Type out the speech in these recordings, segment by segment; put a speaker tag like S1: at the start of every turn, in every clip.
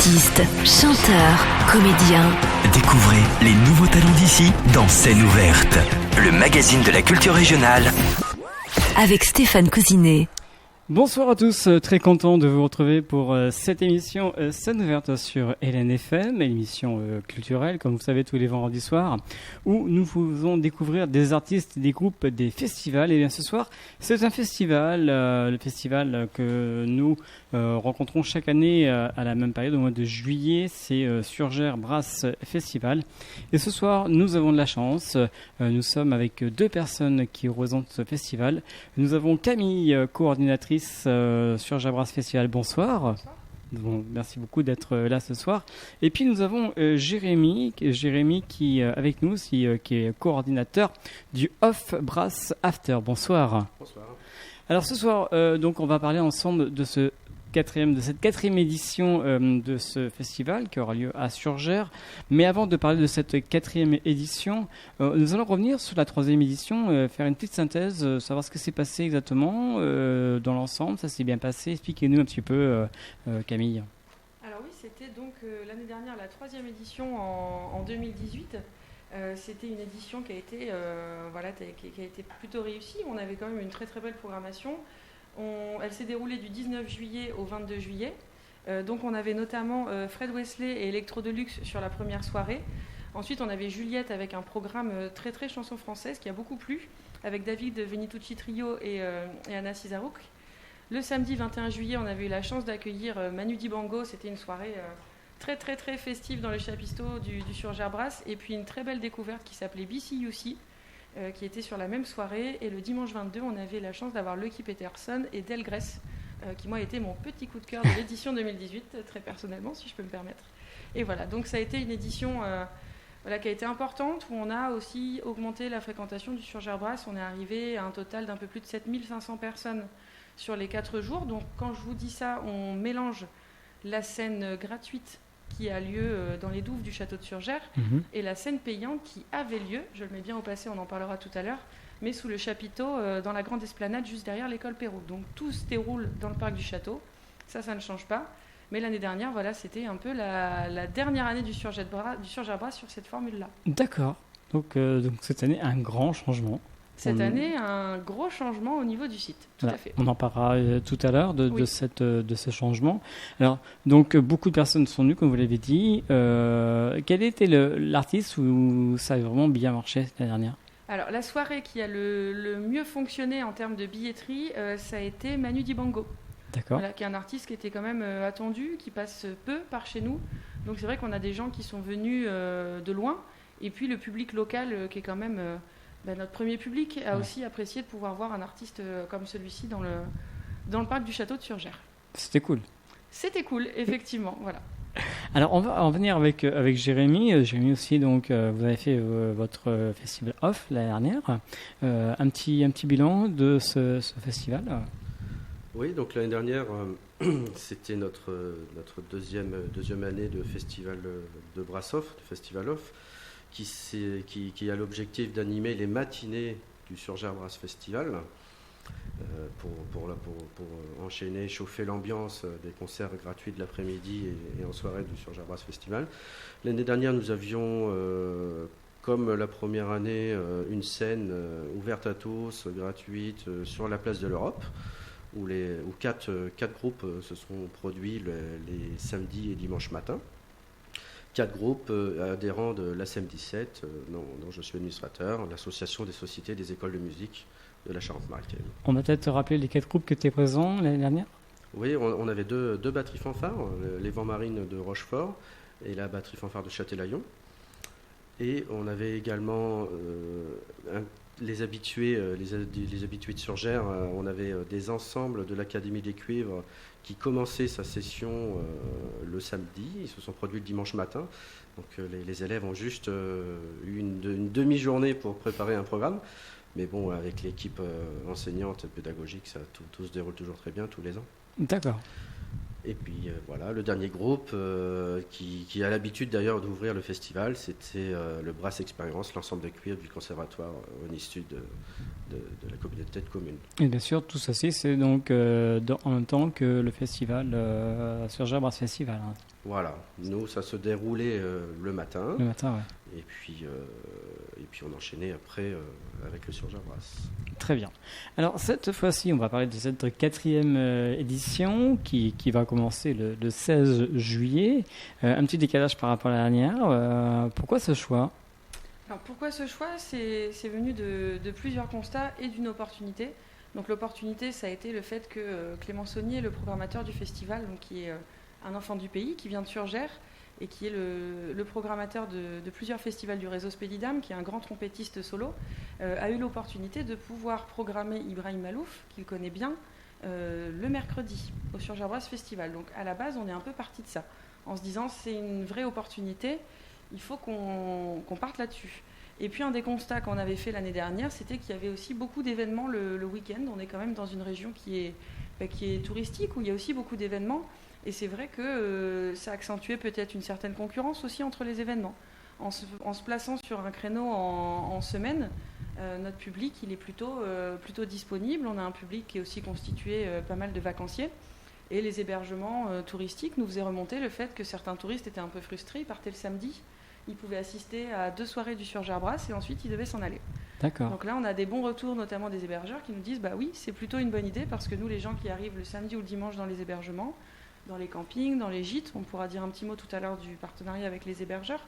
S1: Artistes, chanteurs, comédiens.
S2: Découvrez les nouveaux talents d'ici dans Scène ouverte, le magazine de la culture régionale.
S1: Avec Stéphane Cousinet.
S3: Bonsoir à tous, très content de vous retrouver pour cette émission Scène ouverte sur LNFM, émission culturelle, comme vous savez, tous les vendredis soirs, où nous faisons découvrir des artistes, des groupes, des festivals. Et bien ce soir, c'est un festival, le festival que nous rencontrons chaque année à la même période, au mois de juillet, c'est Surgères Brass Festival. Et ce soir, nous avons de la chance, nous sommes avec deux personnes qui représentent ce festival. Nous avons Camille, coordinatrice Surgères Brass Festival. Bonsoir. Bon, merci beaucoup d'être là ce soir. Et puis nous avons Jérémy qui est avec nous, qui est coordinateur du Off Brass After. Bonsoir.
S4: Bonsoir.
S3: Alors ce soir, donc on va parler ensemble de cette quatrième édition de ce festival qui aura lieu à Surgères. Mais avant de parler de cette quatrième édition, nous allons revenir sur la troisième édition, faire une petite synthèse, savoir ce que s'est passé exactement dans l'ensemble. Ça s'est bien passé. Expliquez-nous un petit peu, Camille.
S5: Alors oui, c'était donc l'année dernière la troisième édition en 2018. C'était une édition qui a été plutôt réussie. On avait quand même une très très belle programmation. Elle s'est déroulée du 19 juillet au 22 juillet. Donc on avait notamment Fred Wesley et Electro Deluxe sur la première soirée. Ensuite on avait Juliette avec un programme très très chanson française qui a beaucoup plu, avec David Venitucci Trio et Anna Cizarouk. Le samedi 21 juillet on avait eu la chance d'accueillir Manu Dibango. C'était une soirée très très très festive dans le chapiteau du Surgères Brass. Et puis une très belle découverte qui s'appelait BCUC. Qui était sur la même soirée. Et le dimanche 22, on avait la chance d'avoir Lucky Peterson et Delgrès, qui moi été mon petit coup de cœur de l'édition 2018, très personnellement, si je peux me permettre. Et voilà, donc ça a été une édition qui a été importante, où on a aussi augmenté la fréquentation du Surgères Brass. On est arrivé à un total d'un peu plus de 7500 personnes sur les 4 jours. Donc quand je vous dis ça, on mélange la scène gratuite qui a lieu dans les douves du château de Surgères, et la scène payante qui avait lieu, je le mets bien au passé, on en parlera tout à l'heure, mais sous le chapiteau, dans la grande esplanade, juste derrière l'école Perrault. Donc tout se déroule dans le parc du château, ça ne change pas. Mais l'année dernière, voilà, c'était un peu la dernière année du Surgères Brass sur cette formule-là.
S3: D'accord. Donc cette année, un grand changement.
S5: Cette année, un gros changement au niveau du site, tout à fait.
S3: On en parlera tout à l'heure de ce changement. Alors, donc, beaucoup de personnes sont venues, comme vous l'avez dit. Quel était l'artiste où ça a vraiment bien marché l'année dernière ?
S5: Alors, la soirée qui a le mieux fonctionné en termes de billetterie, ça a été Manu Dibango.
S3: D'accord.
S5: Voilà, qui est un artiste qui était quand même attendu, qui passe peu par chez nous. Donc, c'est vrai qu'on a des gens qui sont venus de loin. Et puis, le public local qui est quand même... notre premier public a aussi apprécié de pouvoir voir un artiste comme celui-ci dans le parc du château de Surgères.
S3: C'était cool.
S5: C'était cool, effectivement, voilà.
S3: Alors, on va en venir avec Jérémy. Jérémy aussi, donc, vous avez fait votre festival Off l'année dernière. Un petit bilan de ce festival.
S4: Oui, donc l'année dernière, c'était notre deuxième année de festival de Brass Off, de festival Off, qui a l'objectif d'animer les matinées du Surgères Brass Festival pour enchaîner, chauffer l'ambiance des concerts gratuits de l'après-midi et en soirée du Surgères Brass Festival. L'année dernière, nous avions, comme la première année, une scène ouverte à tous, gratuite, sur la place de l'Europe, où quatre groupes se sont produits les samedis et dimanches matins. 4 groupes adhérents de l'ASEM17, dont je suis administrateur, l'association des sociétés des écoles de musique de la Charente-Maritime.
S3: On va peut-être rappeler les 4 groupes qui étaient présents l'année dernière ?
S4: Oui, on avait deux batteries fanfares, les Vents Marines de Rochefort et la batterie fanfare de Châtelaillon. Et on avait également les habitués de Surgères. On avait des ensembles de l'Académie des Cuivres qui commençait sa session le samedi. Ils se sont produits le dimanche matin. Donc les élèves ont juste eu une demi-journée pour préparer un programme. Mais bon, avec l'équipe enseignante et pédagogique, tout se déroule toujours très bien tous les ans.
S3: D'accord.
S4: Et puis voilà, le dernier groupe qui a l'habitude d'ailleurs d'ouvrir le festival, c'était le Brass Experience, l'ensemble de cuir du conservatoire au Sud de la communauté de communes.
S3: Et bien sûr, tout ceci, c'est donc en même temps que le festival Surgères Brass Festival. Hein.
S4: Voilà, nous ça se déroulait le matin.
S3: Le matin, ouais.
S4: Et puis on enchaînait après avec le Surgères Brass.
S3: Très bien. Alors cette fois-ci, on va parler de cette 4e édition qui va commencer le 16 juillet. Un petit décalage par rapport à la dernière. Pourquoi ce choix ?
S5: Alors pourquoi ce choix ? C'est venu de plusieurs constats et d'une opportunité. Donc l'opportunité, ça a été le fait que Clément Saunier, le programmateur du festival, donc, qui est un enfant du pays, qui vient de Surgères, et qui est le programmateur de plusieurs festivals du réseau Spédidam, qui est un grand trompettiste solo, a eu l'opportunité de pouvoir programmer Ibrahim Malouf, qu'il connaît bien, le mercredi au Surgères Brass Festival. Donc à la base, on est un peu parti de ça, en se disant c'est une vraie opportunité, il faut qu'on parte là-dessus. Et puis un des constats qu'on avait fait l'année dernière, c'était qu'il y avait aussi beaucoup d'événements le week-end. On est quand même dans une région qui est touristique, où il y a aussi beaucoup d'événements. Et c'est vrai que ça accentuait peut-être une certaine concurrence aussi entre les événements. En se plaçant sur un créneau en semaine, notre public il est plutôt disponible. On a un public qui est aussi constitué pas mal de vacanciers. Et les hébergements touristiques nous faisaient remonter le fait que certains touristes étaient un peu frustrés. Ils partaient le samedi, ils pouvaient assister à 2 soirées du Surgères Brass et ensuite ils devaient s'en aller.
S3: D'accord.
S5: Donc là on a des bons retours, notamment des hébergeurs qui nous disent bah oui, c'est plutôt une bonne idée parce que nous les gens qui arrivent le samedi ou le dimanche dans les hébergements, dans les campings, dans les gîtes. On pourra dire un petit mot tout à l'heure du partenariat avec les hébergeurs.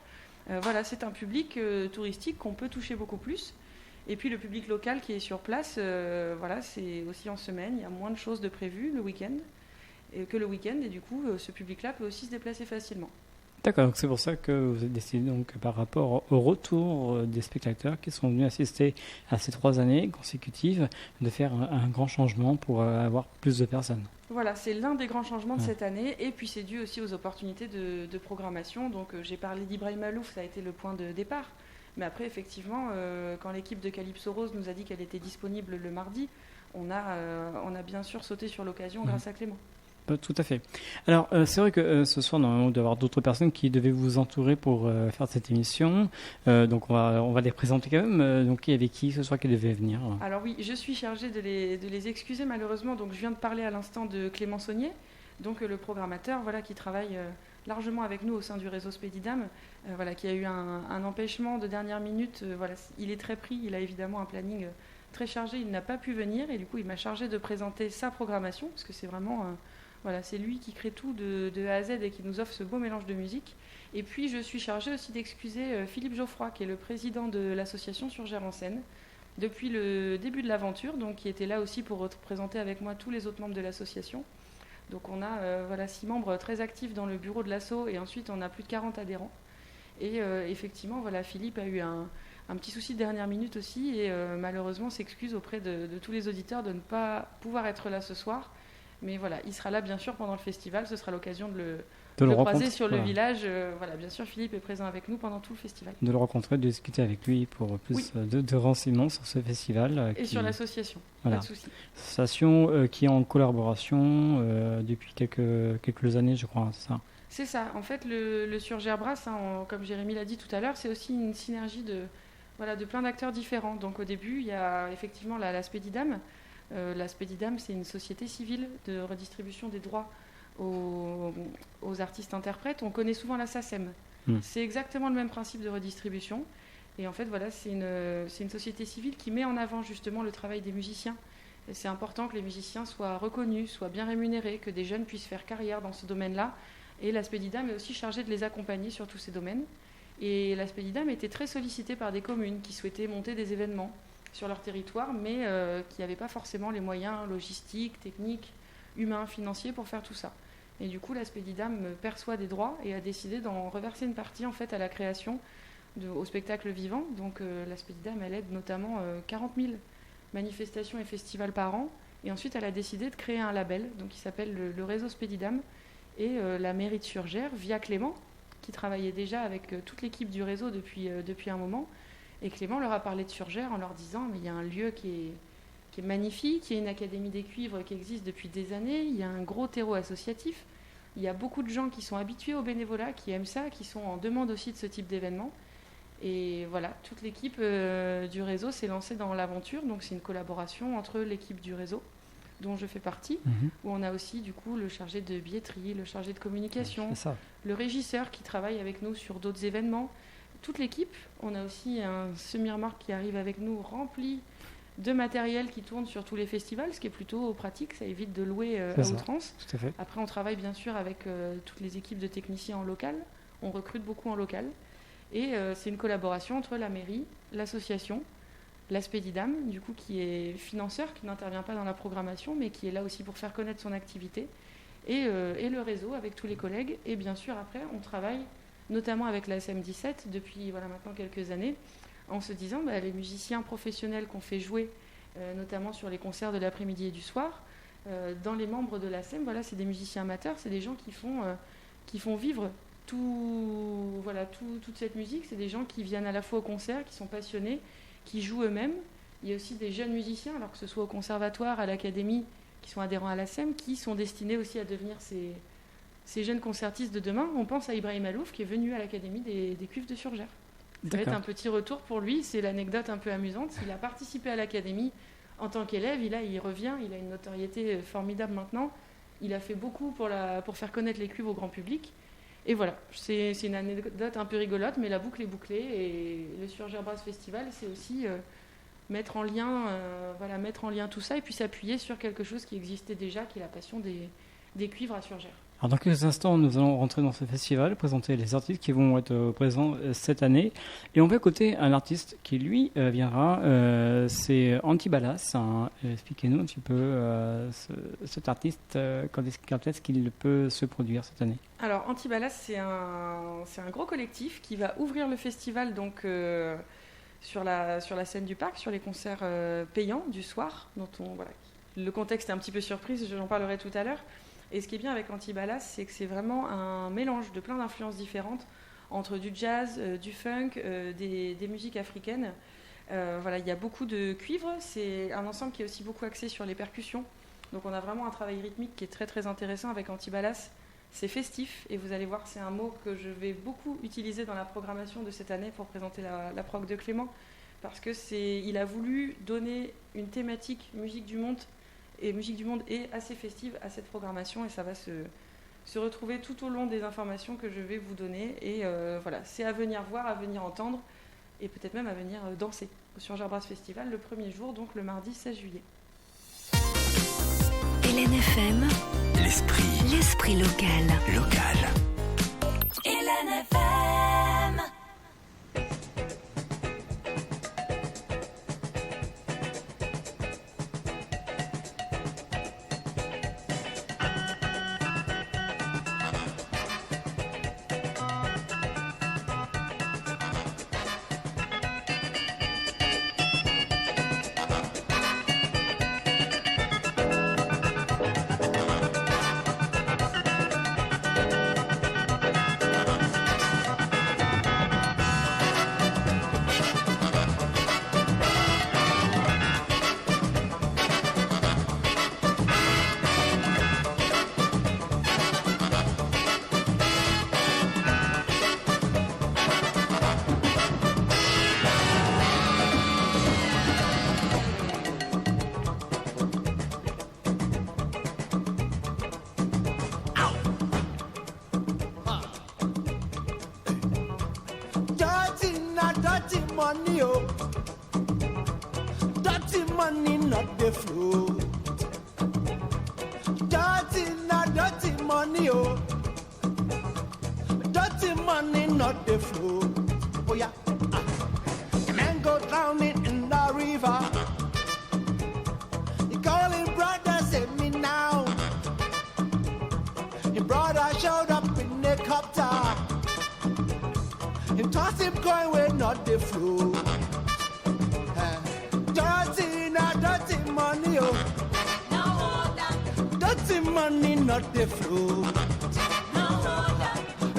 S5: Voilà, c'est un public touristique qu'on peut toucher beaucoup plus. Et puis le public local qui est sur place, voilà, c'est aussi en semaine. Il y a moins de choses de prévues le week-end que le week-end. Et du coup, ce public-là peut aussi se déplacer facilement.
S3: D'accord, donc c'est pour ça que vous avez décidé donc par rapport au retour des spectateurs qui sont venus assister à ces 3 années consécutives de faire un grand changement pour avoir plus de personnes.
S5: Voilà, c'est l'un des grands changements de cette année et puis c'est dû aussi aux opportunités de programmation. Donc j'ai parlé d'Ibrahim Malouf, ça a été le point de départ. Mais après, effectivement, quand l'équipe de Calypso Rose nous a dit qu'elle était disponible le mardi, on a bien sûr sauté sur l'occasion grâce à Clément.
S3: Tout à fait. Alors, c'est vrai que ce soir, normalement, il doit y avoir d'autres personnes qui devaient vous entourer pour faire cette émission. Donc, on va les présenter quand même. Donc, il y avait qui ce soir qui devait venir ?
S5: Alors oui, je suis chargée de les excuser malheureusement. Donc, je viens de parler à l'instant de Clément Saunier, donc le programmateur, voilà, qui travaille largement avec nous au sein du réseau Spédidam, voilà, qui a eu un empêchement de dernière minute. Voilà, il est très pris. Il a évidemment un planning très chargé. Il n'a pas pu venir et du coup, il m'a chargé de présenter sa programmation parce que c'est vraiment voilà, c'est lui qui crée tout de A à Z et qui nous offre ce beau mélange de musique. Et puis, je suis chargée aussi d'excuser Philippe Geoffroy, qui est le président de l'association Surgères en scène, depuis le début de l'aventure, donc qui était là aussi pour représenter avec moi tous les autres membres de l'association. Donc, on a voilà, 6 membres très actifs dans le bureau de l'asso et ensuite, on a plus de 40 adhérents. Et effectivement, voilà, Philippe a eu un petit souci de dernière minute aussi et malheureusement s'excuse auprès de tous les auditeurs de ne pas pouvoir être là ce soir. Mais voilà, il sera là bien sûr pendant le festival, ce sera l'occasion de le croiser sur le village. Voilà, bien sûr, Philippe est présent avec nous pendant tout le festival.
S3: De le rencontrer, de discuter avec lui pour plus de renseignements sur ce festival.
S5: Et sur l'association,
S3: voilà.
S5: Pas de souci.
S3: Association qui est en collaboration depuis quelques années, je crois, c'est ça.
S5: C'est ça. En fait, le Surgères Brass, hein, comme Jérémy l'a dit tout à l'heure, c'est aussi une synergie de plein d'acteurs différents. Donc au début, il y a effectivement la Spédidam. La Spédidam, c'est une société civile de redistribution des droits aux artistes-interprètes. On connaît souvent la SACEM. C'est exactement le même principe de redistribution. Et en fait, voilà, c'est une société civile qui met en avant justement le travail des musiciens. Et c'est important que les musiciens soient reconnus, soient bien rémunérés, que des jeunes puissent faire carrière dans ce domaine-là. Et la Spédidam est aussi chargée de les accompagner sur tous ces domaines. Et la Spédidam était très sollicitée par des communes qui souhaitaient monter des événements sur leur territoire, mais qui n'avaient pas forcément les moyens logistiques, techniques, humains, financiers pour faire tout ça. Et du coup, la Spédidam perçoit des droits et a décidé d'en reverser une partie en fait à la création, au spectacle vivant. Donc la Spédidam, elle aide notamment 40 000 manifestations et festivals par an. Et ensuite, elle a décidé de créer un label donc, qui s'appelle le réseau Spédidam. Et la mairie de Surgères, via Clément, qui travaillait déjà avec toute l'équipe du réseau depuis un moment. Et Clément leur a parlé de Surgères en leur disant mais il y a un lieu qui est magnifique, il y a une académie des cuivres qui existe depuis des années, il y a un gros terreau associatif, Il y a beaucoup de gens qui sont habitués au bénévolat, qui aiment ça, qui sont en demande aussi de ce type d'événement. Et voilà, toute l'équipe du réseau s'est lancée dans l'aventure. Donc c'est une collaboration entre l'équipe du réseau, dont je fais partie, où on a aussi du coup le chargé de billetterie, le chargé de communication, le régisseur qui travaille avec nous sur d'autres événements. Toute l'équipe. On a aussi un semi-remorque qui arrive avec nous rempli de matériel qui tourne sur tous les festivals, ce qui est plutôt pratique, ça évite de louer à outrance.
S3: Tout à fait.
S5: Après, on travaille bien sûr avec toutes les équipes de techniciens en local. On recrute beaucoup en local. Et c'est une collaboration entre la mairie, l'association, l'Aspédidam, du coup, qui est financeur, qui n'intervient pas dans la programmation, mais qui est là aussi pour faire connaître son activité, et le réseau avec tous les collègues. Et bien sûr, après, on travaille notamment avec la SM17 depuis maintenant quelques années, en se disant les musiciens professionnels qu'on fait jouer, notamment sur les concerts de l'après-midi et du soir, dans les membres de la SEM, c'est des musiciens amateurs, c'est des gens qui font vivre toute cette musique. C'est des gens qui viennent à la fois au concert, qui sont passionnés, qui jouent eux-mêmes. Il y a aussi des jeunes musiciens, alors que ce soit au conservatoire, à l'académie, qui sont adhérents à la SEM, qui sont destinés aussi à devenir ces jeunes concertistes de demain. On pense à Ibrahim Alouf, qui est venu à l'académie des Cuivres de Surgères. Ça va être un petit retour pour lui, c'est l'anecdote un peu amusante. Il a participé à l'académie en tant qu'élève, il revient, il a une notoriété formidable maintenant. Il a fait beaucoup pour faire connaître les cuivres au grand public. Et voilà, c'est une anecdote un peu rigolote, mais la boucle est bouclée. Et le Surgères Brass Festival, c'est aussi mettre en lien tout ça, et puis s'appuyer sur quelque chose qui existait déjà, qui est la passion des cuivres à Surgères.
S3: Alors dans quelques instants, nous allons rentrer dans ce festival, présenter les artistes qui vont être présents cette année. Et on va écouter un artiste qui, lui, viendra, c'est Antibalas. Expliquez-nous un petit peu cet artiste, quand est-ce qu'il peut se produire cette année?
S5: Alors Antibalas, c'est un gros collectif qui va ouvrir le festival donc, sur la scène du parc, sur les concerts payants du soir. Le contexte est un petit peu surprise, j'en parlerai tout à l'heure. Et ce qui est bien avec Antibalas, c'est que c'est vraiment un mélange de plein d'influences différentes entre du jazz, du funk, des musiques africaines. Il y a beaucoup de cuivres. C'est un ensemble qui est aussi beaucoup axé sur les percussions. Donc on a vraiment un travail rythmique qui est très très intéressant avec Antibalas. C'est festif et vous allez voir, c'est un mot que je vais beaucoup utiliser dans la programmation de cette année pour présenter la prog de Clément, parce que il a voulu donner une thématique musique du monde est assez festive à cette programmation, et ça va se retrouver tout au long des informations que je vais vous donner. Et c'est à venir voir, à venir entendre, et peut-être même à venir danser au Surgères Brass Festival le premier jour, donc le mardi 16 juillet.
S1: Hélène FM, l'esprit local. Hélène FM.
S6: Money, oh, dirty money, not the fruit. Dirty money, oh, dirty money, not the fruit. Oh yeah, a man go drowning in the river. He call his brother, save me now. His brother showed up in the copter. And toss him going where not the flow. Dirty money, oh. Dirty money, not the flow.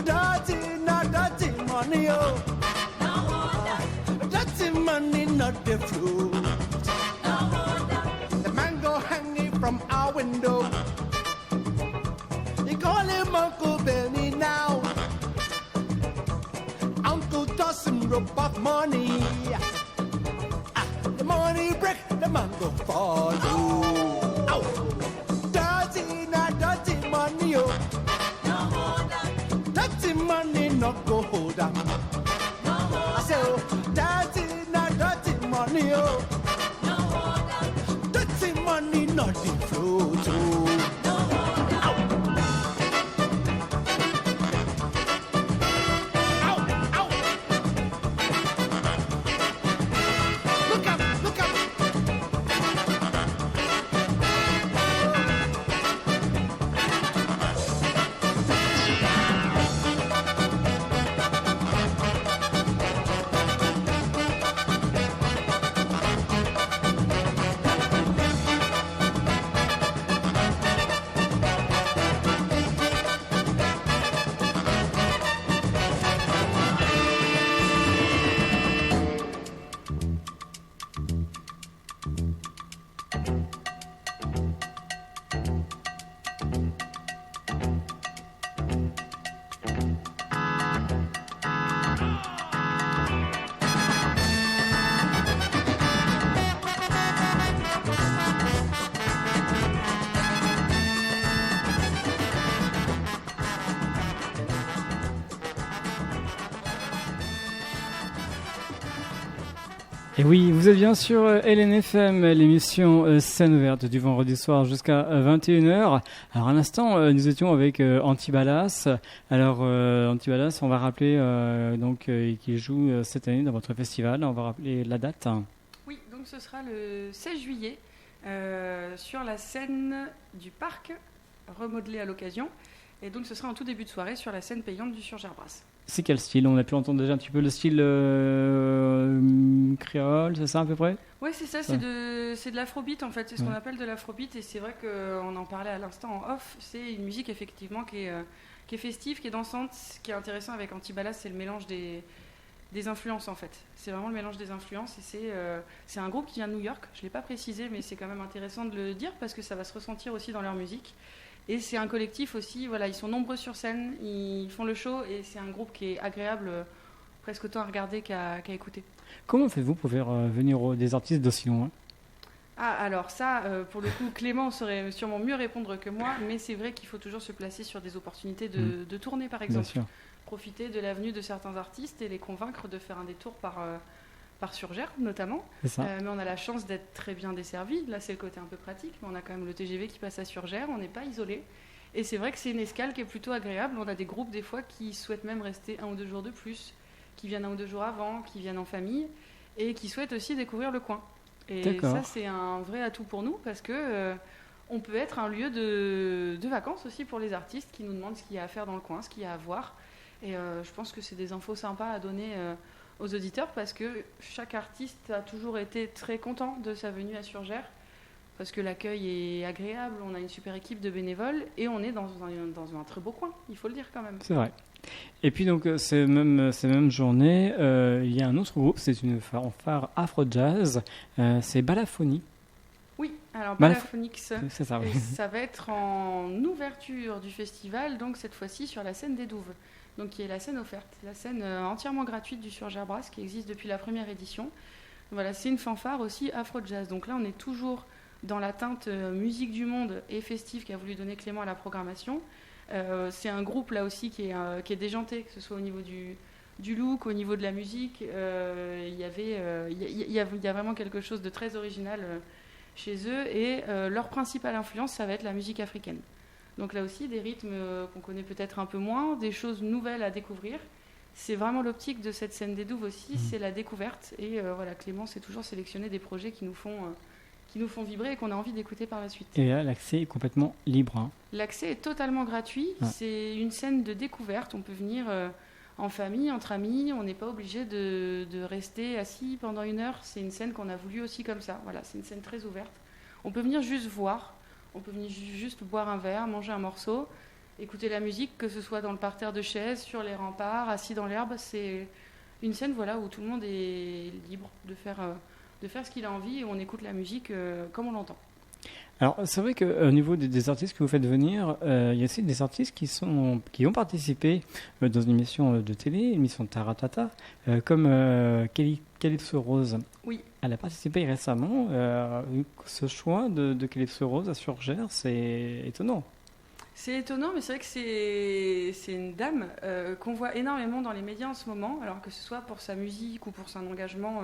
S6: Dirty money, oh. Dirty money, not the flow. The man go hanging from our window. He call him a rope of money. The money break, the man go follow. Ow. Dirty, not dirty money, oh. Dirty money, not go hold on. I say, oh, dirty, not dirty money, oh. Dirty money, not the flow, too.
S3: Et oui, vous êtes bien sur LNFM, l'émission Scène ouverte du vendredi soir jusqu'à 21h. Alors à l'instant, nous étions avec Antibalas. Alors Antibalas, on va rappeler qui joue cette année dans votre festival. On va rappeler la date.
S5: Oui, donc ce sera le 16 juillet sur la scène du parc, remodelée à l'occasion. Et donc ce sera en tout début de soirée sur la scène payante du Sur-Gerbrasse.
S3: C'est quel style? On a pu entendre déjà un petit peu le style créole, c'est ça à peu près?
S5: Oui, c'est ça, c'est de l'afrobeat en fait, c'est ce qu'on appelle de l'afrobeat, et c'est vrai qu'on en parlait à l'instant en off, c'est une musique effectivement qui est festive, qui est dansante. Ce qui est intéressant avec Antibalas, c'est le mélange des influences en fait. C'est vraiment le mélange des influences, et c'est un groupe qui vient de New York, je ne l'ai pas précisé, mais c'est quand même intéressant de le dire parce que ça va se ressentir aussi dans leur musique. Et c'est un collectif aussi, voilà, ils sont nombreux sur scène, ils font le show, et c'est un groupe qui est agréable, presque autant à regarder qu'à écouter.
S3: Comment faites-vous pour faire venir des artistes d'aussi loin?
S5: Ah, alors ça, pour le coup, Clément saurait sûrement mieux répondre que moi, mais c'est vrai qu'il faut toujours se placer sur des opportunités de tournée, par exemple.
S3: Bien sûr.
S5: Profiter de l'avenue de certains artistes et les convaincre de faire un détour par Surgères, notamment.
S3: C'est ça.
S5: Mais on a la chance d'être très bien desservis. Là, c'est le côté un peu pratique, mais on a quand même le TGV qui passe à Surgères, on n'est pas isolé. Et c'est vrai que c'est une escale qui est plutôt agréable. On a des groupes, des fois, qui souhaitent même rester 1 ou 2 jours de plus, qui viennent 1 ou 2 jours avant, qui viennent en famille, et qui souhaitent aussi découvrir le coin. Et ça, c'est un vrai atout pour nous, parce que on peut être un lieu de vacances aussi pour les artistes qui nous demandent ce qu'il y a à faire dans le coin, ce qu'il y a à voir. Et je pense que c'est des infos sympas à donner aux auditeurs, parce que chaque artiste a toujours été très content de sa venue à Surgères, parce que l'accueil est agréable, on a une super équipe de bénévoles, et on est dans un très beau coin, il faut le dire quand même.
S3: C'est vrai. Et puis donc ces mêmes journées, il y a un autre groupe, c'est une fanfare afro-jazz, c'est Balafoni.
S5: Oui, alors Balafonix,
S3: c'est ça, oui.
S5: Ça va être en ouverture du festival, donc cette fois-ci sur la scène des Douves, donc qui est la scène offerte, la scène entièrement gratuite du Sur-Gerbrasse qui existe depuis la première édition. Voilà, c'est une fanfare aussi afro-jazz, donc là on est toujours dans la teinte musique du monde et festive qu'a voulu donner Clément à la programmation. C'est un groupe là aussi qui est déjanté, que ce soit au niveau du look, au niveau de la musique. Il y a vraiment quelque chose de très original chez eux, et leur principale influence, ça va être la musique africaine. Donc là aussi, des rythmes qu'on connaît peut-être un peu moins, des choses nouvelles à découvrir. C'est vraiment l'optique de cette scène des Douves aussi, c'est la découverte. Et voilà, Clément s'est toujours sélectionné des projets qui nous font vibrer et qu'on a envie d'écouter par la suite.
S3: Et là, l'accès est complètement libre. Hein.
S5: L'accès est totalement gratuit. Ouais. C'est une scène de découverte. On peut venir en famille, entre amis. On n'est pas obligé de rester assis pendant 1 heure. C'est une scène qu'on a voulu aussi comme ça. Voilà, c'est une scène très ouverte. On peut venir juste voir. On peut venir juste boire un verre, manger un morceau, écouter la musique, que ce soit dans le parterre de chaises, sur les remparts, assis dans l'herbe. C'est une scène, voilà, où tout le monde est libre de faire ce qu'il a envie, et on écoute la musique comme on l'entend.
S3: Alors, c'est vrai qu'au niveau des artistes que vous faites venir, il y a aussi des artistes qui ont participé dans une émission de télé, une émission de Taratata, comme Calypso Rose.
S5: Oui.
S3: Elle a participé récemment. Ce choix de Calypso Rose à Surgères, c'est étonnant.
S5: C'est étonnant, mais c'est vrai que c'est une dame qu'on voit énormément dans les médias en ce moment, alors que ce soit pour sa musique ou pour son engagement,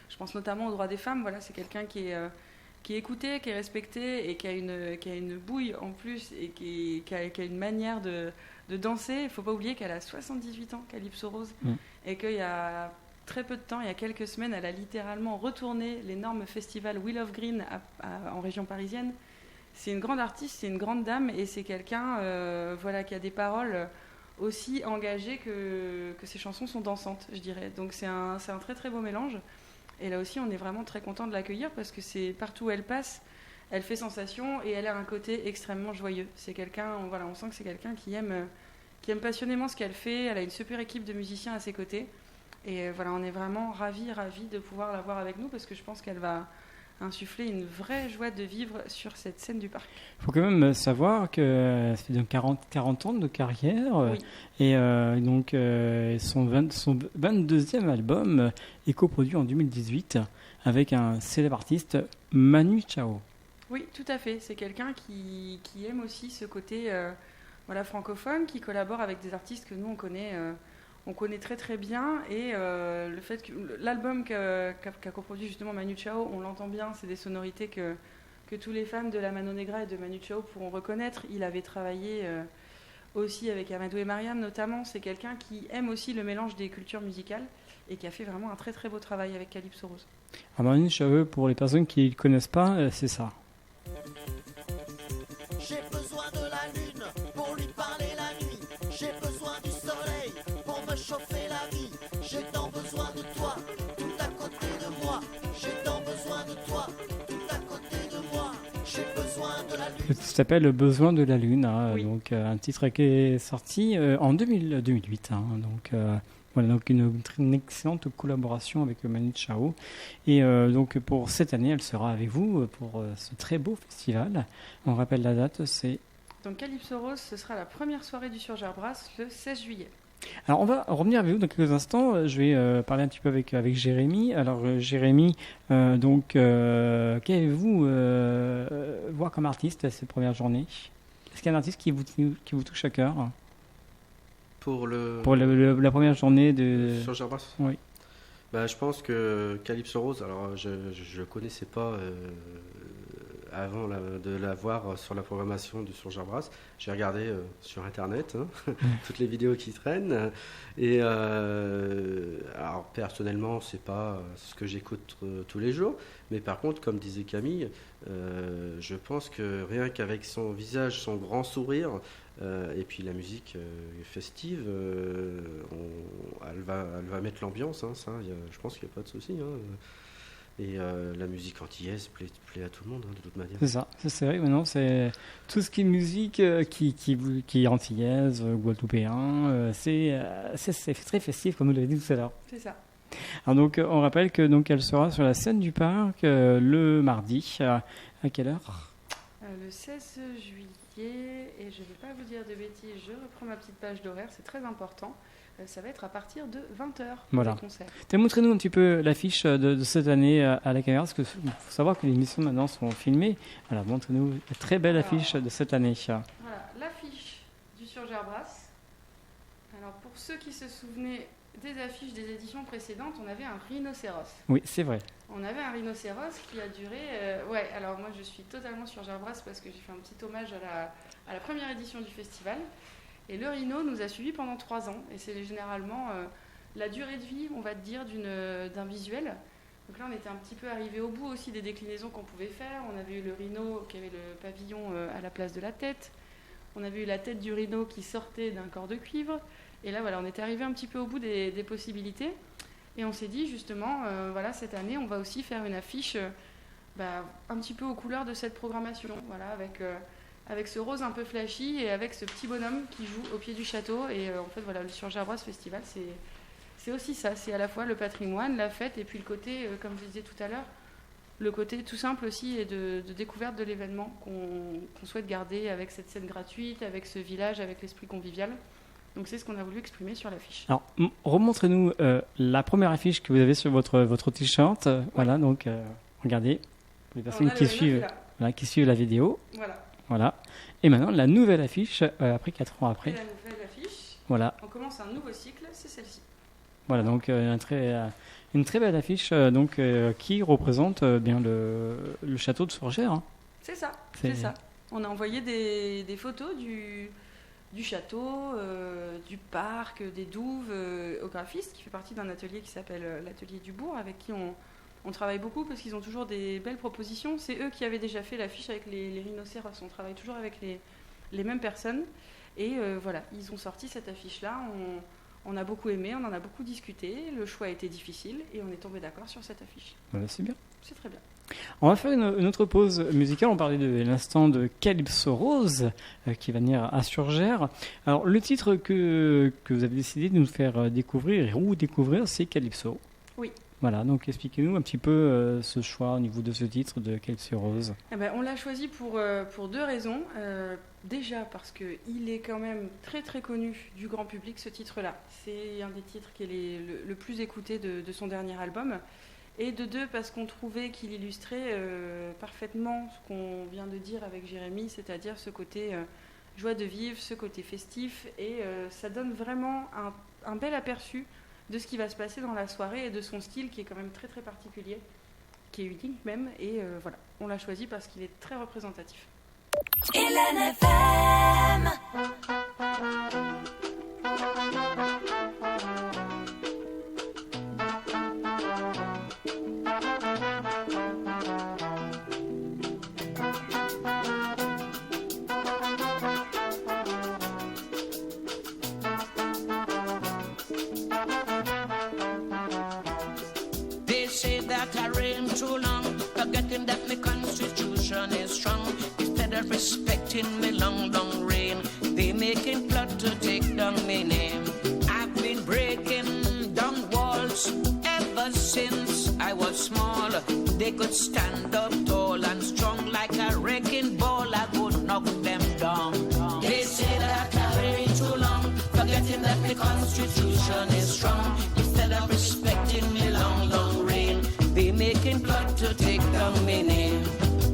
S5: je pense notamment aux droits des femmes. Voilà, c'est quelqu'un qui est écouté, qui est respecté et qui a une bouille en plus et qui a une manière de danser. Il ne faut pas oublier qu'elle a 78 ans, Calypso Rose, et qu'il y a très peu de temps, il y a quelques semaines, elle a littéralement retourné l'énorme festival Wheel of Green en région parisienne. C'est une grande artiste, c'est une grande dame et c'est quelqu'un qui a des paroles aussi engagées que ses chansons sont dansantes, je dirais. Donc c'est un très très beau mélange. Et là aussi, on est vraiment très content de l'accueillir parce que c'est partout où elle passe, elle fait sensation et elle a un côté extrêmement joyeux. C'est quelqu'un, on sent que c'est quelqu'un qui aime passionnément ce qu'elle fait. Elle a une super équipe de musiciens à ses côtés. Et on est vraiment ravis de pouvoir la voir avec nous parce que je pense qu'elle va insuffler une vraie joie de vivre sur cette scène du parc.
S3: Il faut quand même savoir que ça fait donc 40 ans de carrière.
S5: Oui.
S3: Et donc son 22e album est coproduit en 2018 avec un célèbre artiste, Manu Chao.
S5: Oui, tout à fait. C'est quelqu'un qui aime aussi ce côté francophone, qui collabore avec des artistes que nous on connaît très très bien. Et le fait que l'album qu'a coproduit justement Manu Chao, on l'entend bien, c'est des sonorités que tous les fans de la Mano Negra et de Manu Chao pourront reconnaître. Il avait travaillé aussi avec Amadou et Mariam notamment. C'est quelqu'un qui aime aussi le mélange des cultures musicales et qui a fait vraiment un très très beau travail avec Calypso Rose.
S3: Alors Manu Chao, pour les personnes qui ne le connaissent pas, c'est ça.
S6: J'ai besoin de la lune pour lui parler la nuit. J'ai besoin du soleil pour me chauffer la vie. J'ai tant besoin de toi, tout à côté de moi. J'ai tant besoin de toi, tout à côté de moi. J'ai besoin de la lune.
S3: Ça s'appelle Le Besoin de la Lune,
S5: Oui.
S3: donc un titre qui est sorti en 2008. Donc une excellente collaboration avec Manu Chao. Et donc pour cette année, elle sera avec vous pour ce très beau festival. On rappelle la date, c'est...
S5: Donc Calypso Rose, ce sera la première soirée du Surgères Brass le 16 juillet.
S3: Alors on va revenir avec vous dans quelques instants. Je vais parler un petit peu avec Jérémy. Alors Jérémy, qu'allez-vous voir comme artiste à cette première journée? Est-ce qu'il y a un artiste qui vous touche à cœur
S4: Pour
S3: la première journée de...
S4: Sur Gerbras.
S3: Oui.
S4: Je pense que Calypso Rose, alors je ne connaissais pas avant de la voir sur la programmation du Sur Gerbras. J'ai regardé sur Internet toutes les vidéos qui traînent. Et alors personnellement, c'est pas ce que j'écoute tous les jours. Mais par contre, comme disait Camille, je pense que rien qu'avec son visage, son grand sourire, et puis la musique festive, elle va mettre l'ambiance, ça, je pense qu'il n'y a pas de souci. Et la musique antillaise plaît à tout le monde, de toute manière.
S3: C'est ça, c'est vrai. Maintenant, c'est tout ce qui est musique qui est antillaise, guadeloupéen, c'est très festif, comme vous l'avez dit tout à l'heure.
S5: C'est ça.
S3: Alors donc, on rappelle que elle sera sur la scène du parc le mardi. À quelle heure?
S5: Le 16 juillet, et je ne vais pas vous dire de bêtises, je reprends ma petite page d'horaire, c'est très important. Ça va être à partir de 20h,
S3: voilà.
S5: le concert.
S3: Montrez-nous un petit peu l'affiche de cette année à la caméra, parce qu'il faut savoir que les émissions maintenant sont filmées. Alors, montrez-nous la très belle affiche de cette année.
S5: Voilà, l'affiche du Surgères Brass. Alors, pour ceux qui se souvenaient des affiches des éditions précédentes, on avait un rhinocéros.
S3: Oui, c'est vrai.
S5: On avait un rhinocéros qui a duré... alors moi je suis totalement Surgères Brass parce que j'ai fait un petit hommage à la première édition du festival. Et le rhino nous a suivis pendant 3 ans. Et c'est généralement la durée de vie, on va dire, d'un visuel. Donc là, on était un petit peu arrivé au bout aussi des déclinaisons qu'on pouvait faire. On avait eu le rhino qui avait le pavillon à la place de la tête. On avait eu la tête du rhino qui sortait d'un corps de cuivre. Et là, on était arrivé un petit peu au bout des possibilités. Et on s'est dit, justement, cette année, on va aussi faire une affiche un petit peu aux couleurs de cette programmation. Voilà, avec ce rose un peu flashy et avec ce petit bonhomme qui joue au pied du château. Et le Surgères Brass Festival, c'est aussi ça. C'est à la fois le patrimoine, la fête, et puis le côté, comme je disais tout à l'heure, le côté tout simple aussi et de découverte de l'événement qu'on souhaite garder avec cette scène gratuite, avec ce village, avec l'esprit convivial. Donc c'est ce qu'on a voulu exprimer sur l'affiche.
S3: Alors, remontrez-nous la première affiche que vous avez sur votre t-shirt. Voilà, donc regardez, pour les personnes qui suivent la vidéo. Voilà. Et maintenant, la nouvelle affiche, après 4 ans après.
S5: Et la nouvelle affiche,
S3: voilà.
S5: on commence un nouveau cycle, c'est celle-ci.
S3: Voilà, donc une très belle affiche qui représente bien le château de Sourgères. Hein.
S5: C'est ça. On a envoyé des photos du château, du parc, des douves au graphiste qui fait partie d'un atelier qui s'appelle l'atelier du Bourg, avec qui on travaille beaucoup parce qu'ils ont toujours des belles propositions. C'est eux qui avaient déjà fait l'affiche avec les rhinocéros. On travaille toujours avec les mêmes personnes. Et voilà, ils ont sorti cette affiche-là. On a beaucoup aimé, on en a beaucoup discuté. Le choix a été difficile et on est tombé d'accord sur cette affiche.
S3: Voilà, c'est bien.
S5: C'est très bien.
S3: On va faire une autre pause musicale. On parlait de l'instant de Calypso Rose qui va venir à Surgères. Alors, le titre que vous avez décidé de nous faire découvrir ou découvrir, c'est Calypso.
S5: Oui.
S3: Voilà, donc expliquez-nous un petit peu ce choix au niveau de ce titre de Calypso Rose.
S5: On l'a choisi pour 2 raisons. Déjà parce qu'il est quand même très très connu du grand public, ce titre-là. C'est un des titres qui est le plus écouté de son dernier album. Et de 2, parce qu'on trouvait qu'il illustrait parfaitement ce qu'on vient de dire avec Jérémy, c'est-à-dire ce côté joie de vivre, ce côté festif. Et ça donne vraiment un bel aperçu de ce qui va se passer dans la soirée et de son style qui est quand même très très particulier, qui est unique même. Et voilà, on l'a choisi parce qu'il est très représentatif.
S1: Hélène FM.
S7: They say that I reign too long, forgetting that my constitution is strong. Instead of respecting me long, long reign, they making plot to take down my name. I've been breaking down walls ever since I was small. They could stand up tall and strong like a wrecking ball. I could knock them down. They say that I reign too long, forgetting that the constitution is strong. Instead of respecting me long, long reign, they making plot to take down my name.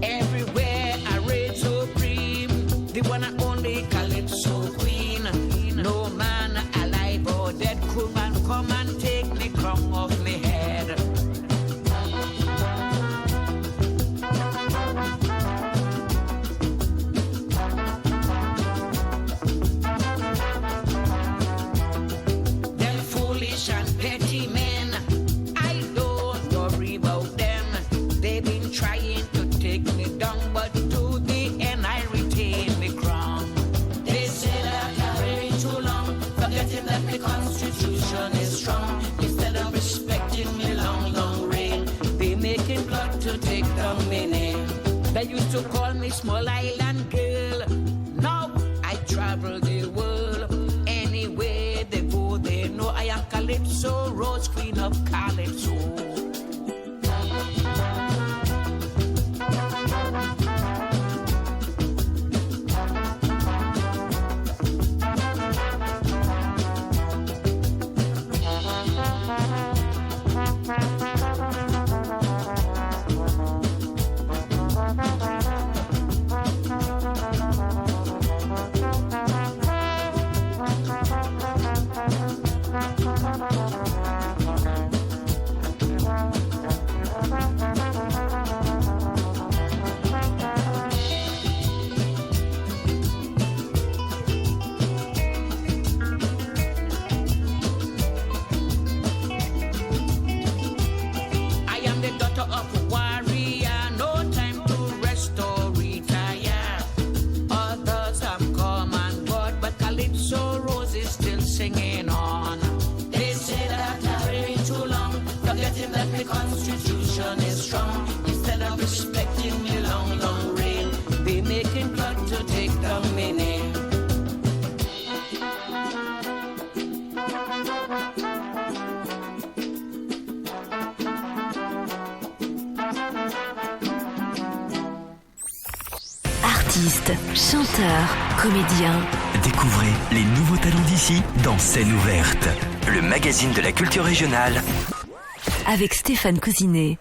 S7: Everywhere I reign supreme, the one and only Calypso queen. No man alive or dead could come and take the crown off my head. Them foolish and petty men, I don't worry about them. They've been trying to take me down, but to the end I retain the crown. They say that I reign too long, forgetting that the constitution is strong. Instead of respecting me long, long reign, they making plot to take down my name. They used to call me small island girl. Now I travel the world. Anywhere they go, they know I am Calypso Rose, queen of Calypso. I am the daughter of a warrior, no time to rest or retire. Others have come and gone, but Calypso Rose is still singing on. They say that I reign too long, forgetting that the constitution is strong. Instead of respecting me long, long reign, they making plot to take down my name.
S1: Artistes, chanteurs, comédiens.
S2: Découvrez les nouveaux talents d'ici dans Scène ouverte, le magazine de la culture régionale.
S1: Avec Stéphane Cousinet.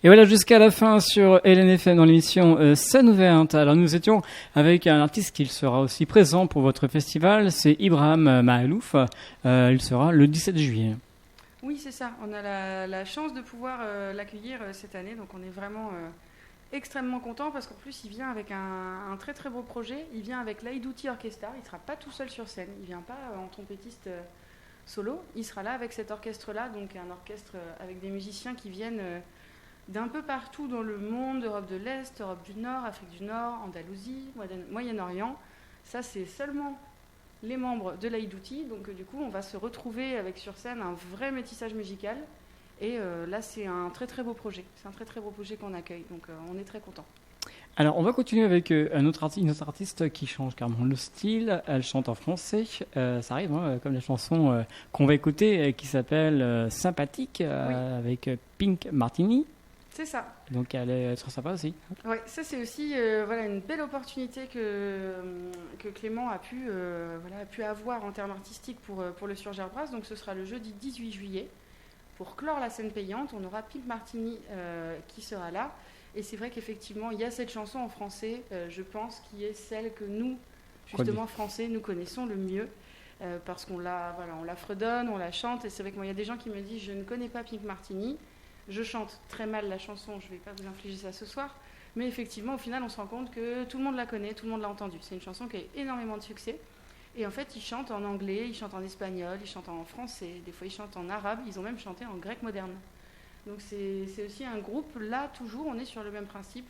S3: Et voilà, jusqu'à la fin sur LNFM dans l'émission Scène ouverte. Alors nous étions avec un artiste qui sera aussi présent pour votre festival, c'est Ibrahim Mahalouf. Il sera le 17 juillet.
S5: Oui, c'est ça. On a la chance de pouvoir l'accueillir cette année, donc on est vraiment extrêmement content parce qu'en plus il vient avec un très très beau projet. Il vient avec l'Aïdouti Orchestra. Il ne sera pas tout seul sur scène. Il ne vient pas en trompettiste solo. Il sera là avec cet orchestre-là, donc un orchestre avec des musiciens qui viennent d'un peu partout dans le monde, Europe de l'Est, Europe du Nord, Afrique du Nord, Andalousie, Moyen-Orient. Ça, c'est seulement les membres de l'Aïdouti. Donc, du coup, on va se retrouver avec sur scène un vrai métissage musical. Et là, c'est un très, très beau projet. C'est un très, très beau projet qu'on accueille. Donc, on est très contents.
S3: Alors, on va continuer avec une autre artiste qui change carrément le style. Elle chante en français. Ça arrive, hein, comme la chanson qu'on va écouter qui s'appelle Sympathique avec Pink Martini.
S5: C'est ça.
S3: Donc elle est très sympa aussi.
S5: Oui, ça c'est aussi une belle opportunité que Clément a pu avoir en termes artistiques pour le Surgerbras. Donc ce sera le jeudi 18 juillet. Pour clore la scène payante, on aura Pink Martini qui sera là. Et c'est vrai qu'effectivement, il y a cette chanson en français, je pense, qui est celle que nous, justement français, nous connaissons le mieux. Parce qu'on la fredonne, on la chante. Et c'est vrai que moi, il y a des gens qui me disent « je ne connais pas Pink Martini ». Je chante très mal la chanson, je ne vais pas vous infliger ça ce soir, mais effectivement, au final, on se rend compte que tout le monde la connaît, tout le monde l'a entendue. C'est une chanson qui a énormément de succès. Et en fait, ils chantent en anglais, ils chantent en espagnol, ils chantent en français, des fois ils chantent en arabe, ils ont même chanté en grec moderne. Donc c'est aussi un groupe, là, toujours, on est sur le même principe,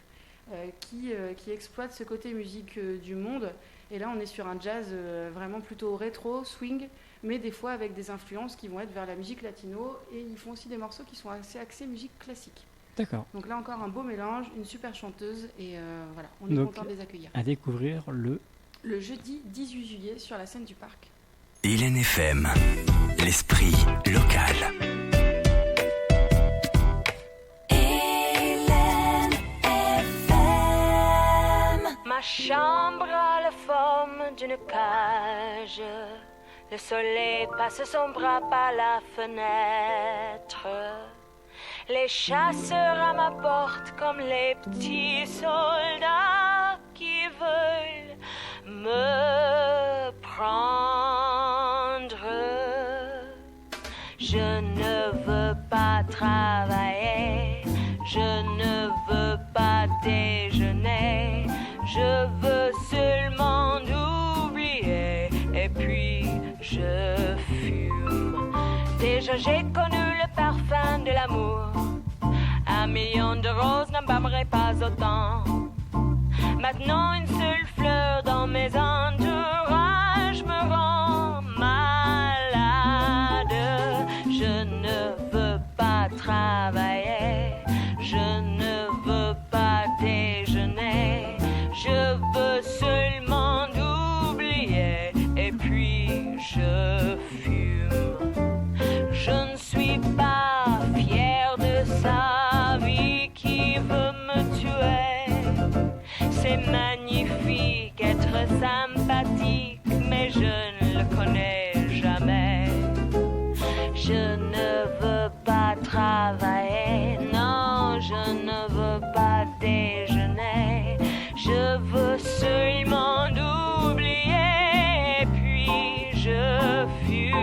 S5: qui exploite ce côté musique du monde. Et là, on est sur un jazz vraiment plutôt rétro, swing, mais des fois avec des influences qui vont être vers la musique latino, et ils font aussi des morceaux qui sont assez axés musique classique.
S3: D'accord.
S5: Donc là encore un beau mélange, une super chanteuse, et on est content de les accueillir.
S3: À découvrir
S5: le jeudi 18 juillet sur la scène du parc.
S2: LNFM, l'esprit local.
S8: Ma chambre a la forme d'une cage. Le soleil passe son bras par la fenêtre. Les chasseurs à ma porte comme les petits soldats qui veulent me prendre. Je ne veux pas travailler, je ne veux pas déjeuner, je veux seulement oublier et puis je fume. Déjà j'ai connu le parfum de l'amour, 1 million de roses n'embaumerait pas autant. Maintenant une seule fleur dans mes entourages me rend malade. Je ne veux pas travailler, je ne veux pas déjeuner, je veux seulement oublier et puis je fume. Je ne suis pas fière de sa vie qui veut me tuer. C'est magnifique être sympathique, mais je ne le connais jamais. Je ne veux pas travailler, non, je ne veux pas déjeuner. Je veux seulement oublier, et puis je fume.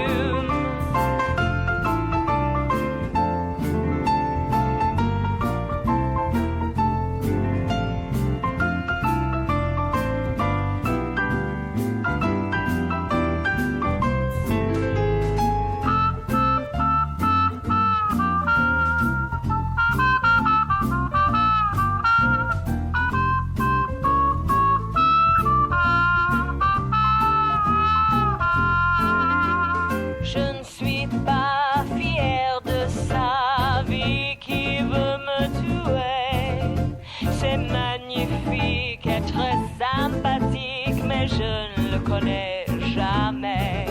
S8: Sympathique, mais je ne le connais jamais.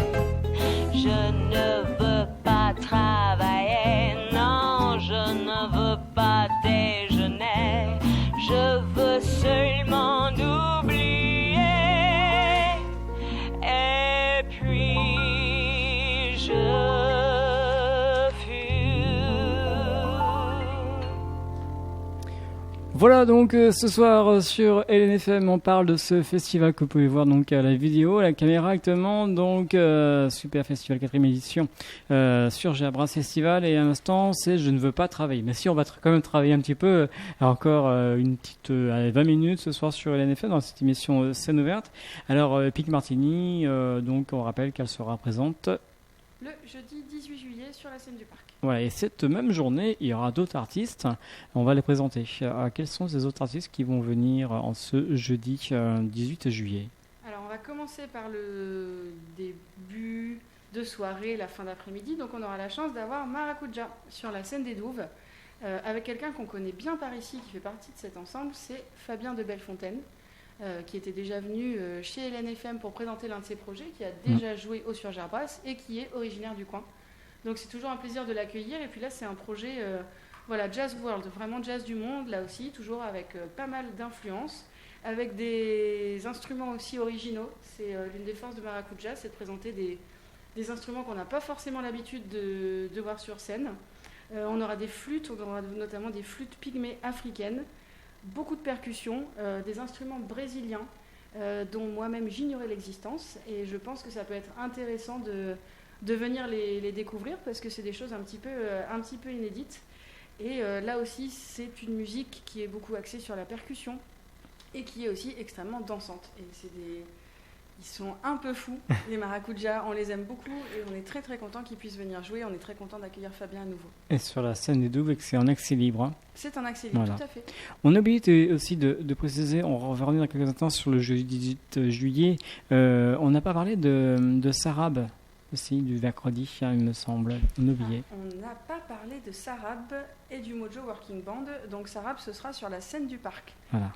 S8: Je ne veux pas travailler, non, je ne veux pas déjeuner. Je veux seulement oublier, et puis je fume.
S3: Voilà donc ce soir sur LNFM on parle de ce festival que vous pouvez voir donc à la vidéo, à la caméra actuellement, donc Super Festival 4e édition sur Gerbras Festival, et à l'instant c'est Je ne veux pas travailler, mais si on va quand même travailler un petit peu, encore une petite 20 minutes ce soir sur LNFM dans cette émission scène ouverte. Alors Pic Martini, donc on rappelle qu'elle sera présente
S5: le jeudi 18 juillet sur la scène du parc.
S3: Voilà, et cette même journée, il y aura d'autres artistes. On va les présenter. Quels sont ces autres artistes qui vont venir en ce jeudi 18 juillet?
S5: Alors, on va commencer par le début de soirée, la fin d'après-midi. Donc, on aura la chance d'avoir Maracuja sur la scène des Douves, avec quelqu'un qu'on connaît bien par ici, qui fait partie de cet ensemble, c'est Fabien de Bellefontaine, qui était déjà venu chez LNFM pour présenter l'un de ses projets, qui a déjà joué au Sur Gerbras et qui est originaire du coin. Donc c'est toujours un plaisir de l'accueillir. Et puis là, c'est un projet Jazz World, vraiment jazz du monde, là aussi, toujours avec pas mal d'influences, avec des instruments aussi originaux. C'est l'une des forces de Maracuja, c'est de présenter des instruments qu'on n'a pas forcément l'habitude de voir sur scène. On aura des flûtes, on aura notamment des flûtes pygmées africaines, beaucoup de percussions, des instruments brésiliens dont moi-même j'ignorais l'existence, et je pense que ça peut être intéressant de venir les découvrir, parce que c'est des choses un petit peu inédites. Et là aussi, c'est une musique qui est beaucoup axée sur la percussion et qui est aussi extrêmement dansante. Et ils sont un peu fous, les Maracuja, on les aime beaucoup et on est très très content qu'ils puissent venir jouer. On est très content d'accueillir Fabien à nouveau. Et
S3: sur la scène des Douves, c'est en accès libre. Hein.
S5: C'est en accès libre, voilà. Tout à fait.
S3: On a oublié aussi de préciser, on va revenir dans quelques instants sur le jeudi 18 juillet, on n'a pas parlé de Sarab aussi, du mercredi, il me semble, on a oublié.
S5: On n'a pas parlé de Sarab et du Mojo Working Band, donc Sarab ce sera sur la scène du parc.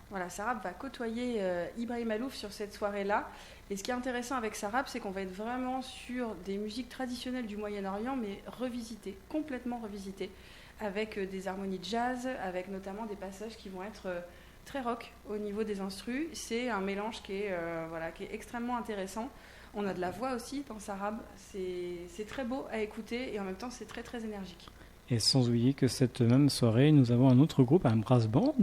S5: Voilà, Sarab va côtoyer Ibrahim Alouf sur cette soirée-là. Et ce qui est intéressant avec Sarab, c'est qu'on va être vraiment sur des musiques traditionnelles du Moyen-Orient, mais revisitées, complètement revisitées, avec des harmonies de jazz, avec notamment des passages qui vont être très rock au niveau des instrus. C'est un mélange qui est extrêmement intéressant. On a de la voix aussi dans Sarab. C'est très beau à écouter et en même temps c'est très très énergique.
S3: Et sans oublier que cette même soirée, nous avons un autre groupe, un brass band,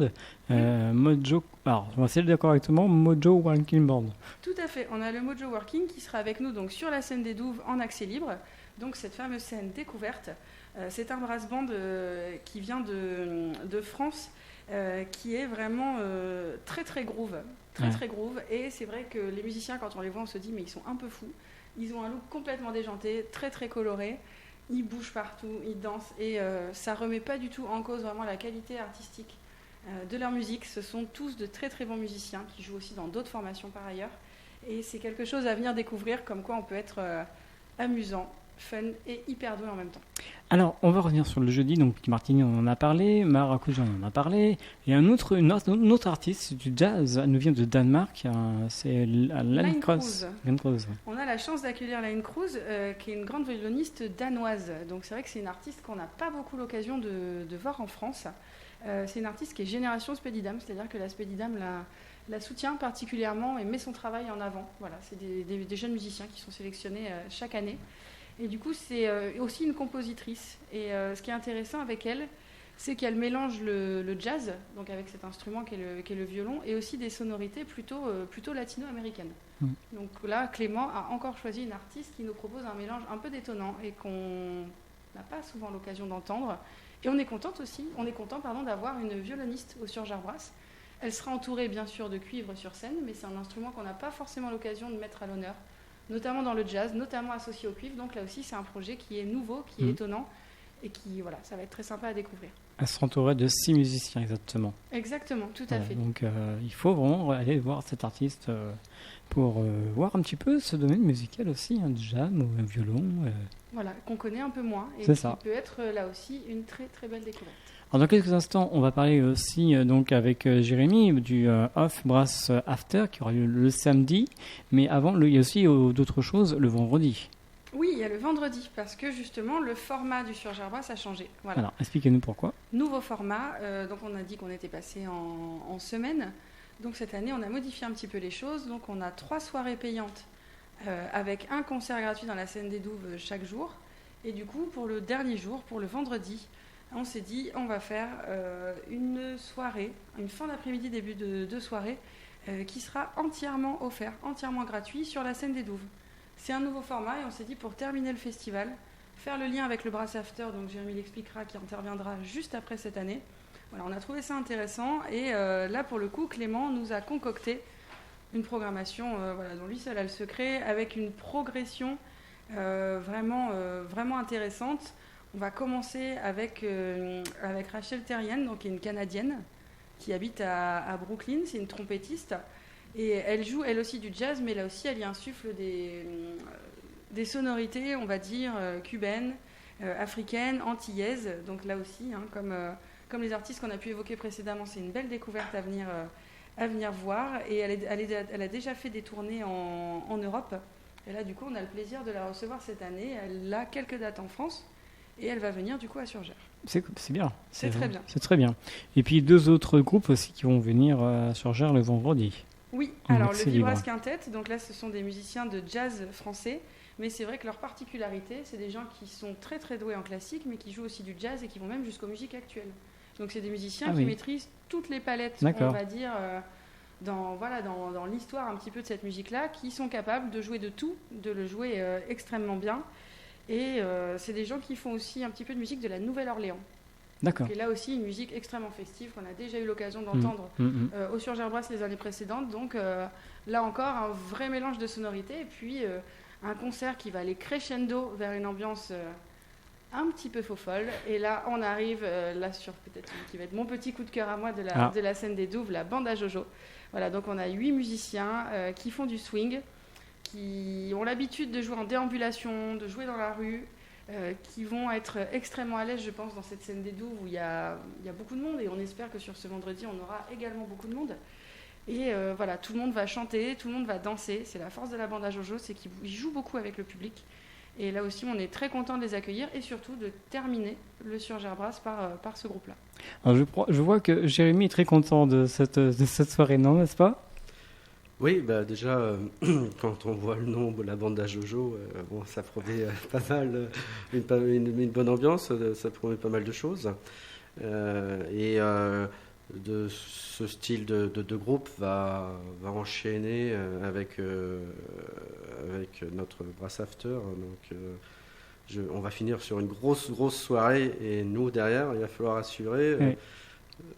S3: Mojo. Alors, on va essayer de le dire correctement, Mojo Working Band.
S5: Tout à fait. On a le Mojo Working qui sera avec nous donc sur la scène des Douves en accès libre. Donc cette fameuse scène découverte. C'est un brass band qui vient de France, qui est vraiment très très groove. Très groove. Et c'est vrai que les musiciens, quand on les voit, on se dit mais ils sont un peu fous. Ils ont un look complètement déjanté, très très coloré. Ils bougent partout, ils dansent et ça remet pas du tout en cause vraiment la qualité artistique de leur musique. Ce sont tous de très très bons musiciens qui jouent aussi dans d'autres formations par ailleurs. Et c'est quelque chose à venir découvrir, comme quoi on peut être amusant, fun et hyper doué en même temps.
S3: Alors, on va revenir sur le jeudi. Donc, Martini, on en a parlé. Maracuja, on en a parlé. Et une autre artiste du jazz, elle nous vient de Danemark. C'est Line Cruz.
S5: On a la chance d'accueillir Line Cruz, qui est une grande violoniste danoise. Donc, c'est vrai que c'est une artiste qu'on n'a pas beaucoup l'occasion de voir en France. C'est une artiste qui est génération Spedidam, c'est-à-dire que la Spedidam la soutient particulièrement et met son travail en avant. Voilà, c'est des jeunes musiciens qui sont sélectionnés chaque année. Et du coup, c'est aussi une compositrice. Et ce qui est intéressant avec elle, c'est qu'elle mélange le jazz, donc avec cet instrument qui est le violon, et aussi des sonorités plutôt latino-américaines. Donc là, Clément a encore choisi une artiste qui nous propose un mélange un peu détonnant et qu'on n'a pas souvent l'occasion d'entendre. Et on est content d'avoir une violoniste au Surgerbras. Elle sera entourée bien sûr de cuivre sur scène, mais c'est un instrument qu'on n'a pas forcément l'occasion de mettre à l'honneur, notamment dans le jazz, notamment associé au cuivre. Donc là aussi, c'est un projet qui est nouveau, qui est étonnant, et qui, voilà, ça va être très sympa à découvrir.
S3: Elle sera entourée de 6 musiciens, exactement.
S5: Exactement, tout à fait.
S3: Donc il faut vraiment aller voir cet artiste pour voir un petit peu ce domaine musical aussi, du jam ou un violon.
S5: Voilà, qu'on connaît un peu moins, et
S3: c'est
S5: qui
S3: ça.
S5: peut être là aussi une très très belle découverte.
S3: Alors, dans quelques instants, on va parler aussi donc avec Jérémy du Off Brass After qui aura lieu le samedi. Mais avant, il y a aussi d'autres choses le vendredi.
S5: Oui, il y a le vendredi, parce que justement, le format du Surgerbras a changé. Voilà.
S3: Alors, expliquez-nous pourquoi.
S5: Nouveau format, donc on a dit qu'on était passé en semaine. Donc cette année, on a modifié un petit peu les choses. Donc on a 3 soirées payantes avec un concert gratuit dans la scène des Douves chaque jour. Et du coup, pour le dernier jour, pour le vendredi, on s'est dit on va faire une soirée, une fin d'après-midi, début de soirée, qui sera entièrement offert, entièrement gratuit sur la scène des Douves. C'est un nouveau format et on s'est dit pour terminer le festival, faire le lien avec le Brass After, donc Jérémy l'expliquera, qui interviendra juste après cette année. Voilà, on a trouvé ça intéressant et là pour le coup Clément nous a concocté une programmation dont lui seul a le secret, avec une progression vraiment intéressante. On va commencer avec Rachel Terrien, donc qui est une Canadienne qui habite à Brooklyn, c'est une trompettiste. Et elle joue elle aussi du jazz, mais là aussi elle y insuffle des sonorités, on va dire, cubaines, africaines, antillaises. Donc là aussi, comme les artistes qu'on a pu évoquer précédemment, c'est une belle découverte à venir voir. Et elle a déjà fait des tournées en Europe. Et là, du coup, on a le plaisir de la recevoir cette année. Elle a quelques dates en France et elle va venir du coup à Surgères.
S3: C'est bien.
S5: C'est très bien.
S3: C'est très bien. Et puis 2 autres groupes aussi qui vont venir à Surgères le vendredi.
S5: Oui, alors le Vibras Quintet, donc là ce sont des musiciens de jazz français, mais c'est vrai que leur particularité, c'est des gens qui sont très très doués en classique, mais qui jouent aussi du jazz et qui vont même jusqu'aux musiques actuelles. Donc c'est des musiciens qui maîtrisent toutes les palettes, on va dire, dans l'histoire un petit peu de cette musique-là, qui sont capables de jouer de tout, de le jouer extrêmement bien. Et c'est des gens qui font aussi un petit peu de musique de la Nouvelle-Orléans.
S3: D'accord.
S5: Et là aussi une musique extrêmement festive qu'on a déjà eu l'occasion d'entendre au Surgerbras les années précédentes. Donc là encore un vrai mélange de sonorités et puis un concert qui va aller crescendo vers une ambiance un petit peu faux-folle. Et là on arrive là sur peut-être qui va être mon petit coup de cœur à moi de la scène des Douves, la bande à Jojo. Voilà, donc on a 8 musiciens qui font du swing, qui ont l'habitude de jouer en déambulation, de jouer dans la rue, qui vont être extrêmement à l'aise, je pense, dans cette scène des Douves où il y a beaucoup de monde, et on espère que sur ce vendredi, on aura également beaucoup de monde. Et voilà, tout le monde va chanter, tout le monde va danser. C'est la force de la bande à Jojo, c'est qu'ils jouent beaucoup avec le public. Et là aussi, on est très content de les accueillir et surtout de terminer le Surgerbras par ce groupe-là.
S3: Alors je vois que Jérémy est très content de cette soirée, non, n'est-ce pas ?
S4: Oui, bah déjà, quand on voit le nom de la bande à Jojo, bon, ça promet pas mal, une bonne ambiance, ça promet pas mal de choses. De ce style de groupe va enchaîner avec notre Brass After. Donc, on va finir sur une grosse soirée et nous, derrière, il va falloir assurer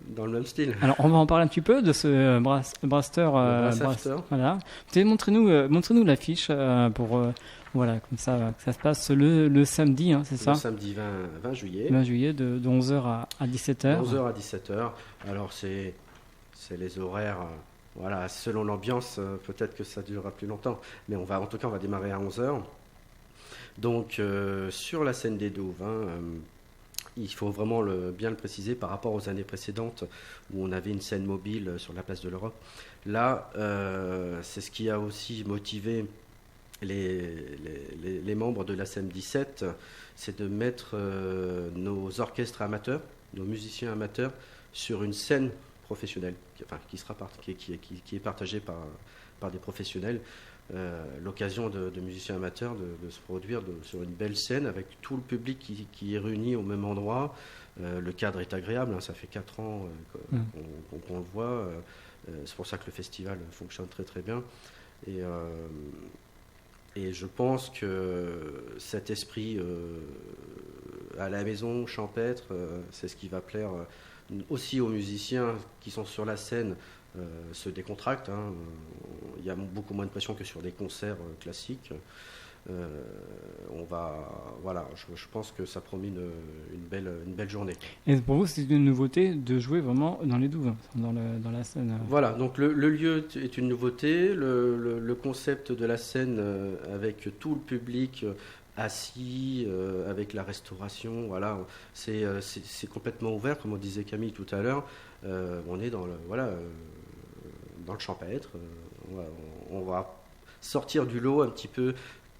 S4: dans le même style.
S3: Alors, on va en parler un petit peu de ce Braster. Voilà. Montrez-nous l'affiche voilà, comme ça se passe le samedi, hein, c'est ça ?
S4: Le samedi 20 juillet.
S3: 20 juillet, de 11h à 17h.
S4: 11h à 17h. Alors, c'est les horaires, voilà, selon l'ambiance, peut-être que ça durera plus longtemps. Mais en tout cas, on va démarrer à 11h. Donc, sur la scène des Douves, il faut vraiment bien le préciser par rapport aux années précédentes où on avait une scène mobile sur la place de l'Europe. Là, c'est ce qui a aussi motivé les membres de la SEM17, c'est de mettre nos orchestres amateurs, nos musiciens amateurs sur une scène professionnelle, qui est partagée par des professionnels. L'occasion de musiciens amateurs de se produire sur une belle scène avec tout le public qui est réuni au même endroit. Le cadre est agréable, hein, ça fait 4 ans qu'on le voit. C'est pour ça que le festival fonctionne très très bien. Et je pense que cet esprit à la maison, champêtre, c'est ce qui va plaire aussi aux musiciens qui sont sur la scène, se décontractent. Hein. Il y a beaucoup moins de pression que sur des concerts classiques. Je pense que ça promet une belle journée.
S3: Et pour vous, c'est une nouveauté de jouer vraiment dans les Douves, dans la scène.
S4: Voilà, donc le lieu est une nouveauté, le concept de la scène avec tout le public assis, avec la restauration, voilà, c'est complètement ouvert, comme on disait Camille tout à l'heure. On est dans le champêtre. On va sortir du lot un petit peu.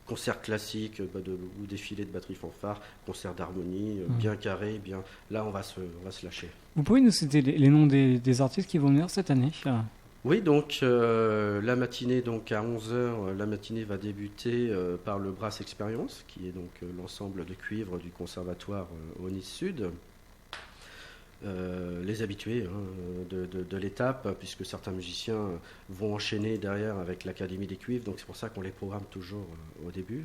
S4: Concert classique ou défilé de batterie fanfare, concert d'harmonie, bien carré, bien. Là, on va se lâcher.
S3: Vous pouvez nous citer les noms des artistes qui vont venir cette année ?
S4: Oui, donc la matinée, donc à 11h, la matinée va débuter par le Brass Experience, qui est donc l'ensemble de cuivre du conservatoire au Nice Sud. Les habitués de l'étape, puisque certains musiciens vont enchaîner derrière avec l'Académie des Cuivres, donc c'est pour ça qu'on les programme toujours au début.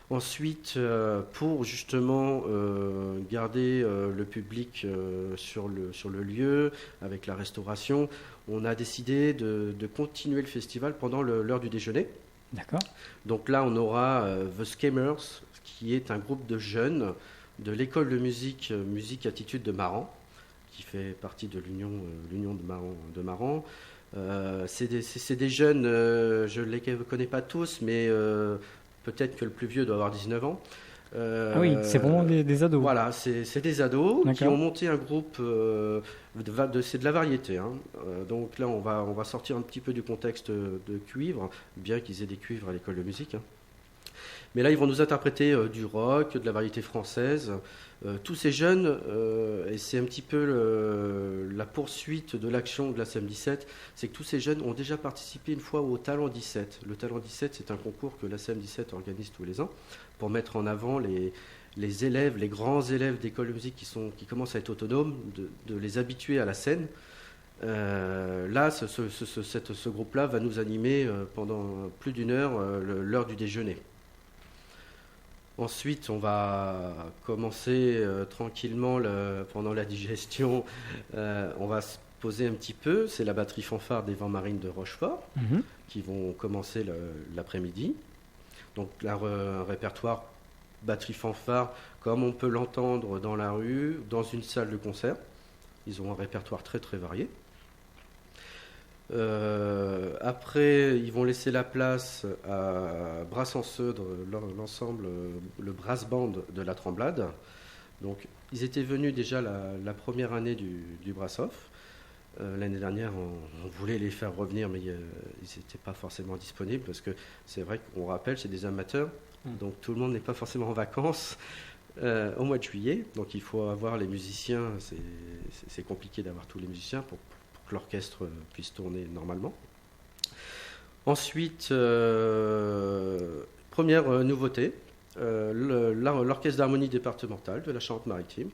S4: Ensuite, pour justement garder le public sur le lieu, avec la restauration, on a décidé de continuer le festival pendant l'heure du déjeuner.
S3: D'accord. Donc
S4: là, on aura The Scammers, qui est un groupe de jeunes de l'école de musique Attitude de Maran, qui fait partie de l'Union de Maran. C'est des jeunes, je ne les connais pas tous, mais peut-être que le plus vieux doit avoir 19 ans.
S3: Ah oui, c'est vraiment des ados.
S4: Voilà, c'est des ados qui ont monté un groupe, c'est de la variété. Hein. Donc là, on va sortir un petit peu du contexte de cuivre, bien qu'ils aient des cuivres à l'école de musique. Hein. Mais là, ils vont nous interpréter du rock, de la variété française. Tous ces jeunes, et c'est un petit peu la poursuite de l'action de la SEM17, c'est que tous ces jeunes ont déjà participé une fois au Talent 17. Le Talent 17, c'est un concours que la SEM17 organise tous les ans pour mettre en avant les élèves, les grands élèves d'école de musique qui commencent à être autonomes, de les habituer à la scène. Là, ce groupe-là va nous animer pendant plus d'une heure, l'heure du déjeuner. Ensuite, on va commencer tranquillement pendant la digestion. On va se poser un petit peu. C'est la batterie fanfare des Vents Marines de Rochefort qui vont commencer l'après-midi. Donc là, un répertoire batterie fanfare comme on peut l'entendre dans la rue, dans une salle de concert. Ils ont un répertoire très très varié. Après, ils vont laisser la place à Brass-en-Seudre, l'ensemble, le brass band de la Tremblade. Donc, ils étaient venus déjà la première année du Brass-Off. L'année dernière, on voulait les faire revenir, mais ils n'étaient pas forcément disponibles parce que c'est vrai qu'on rappelle, c'est des amateurs, donc tout le monde n'est pas forcément en vacances au mois de juillet. Donc il faut avoir les musiciens, c'est compliqué d'avoir tous les musiciens pour que l'orchestre puisse tourner normalement. Ensuite, première nouveauté, l'orchestre d'harmonie départementale de la Charente-Maritime.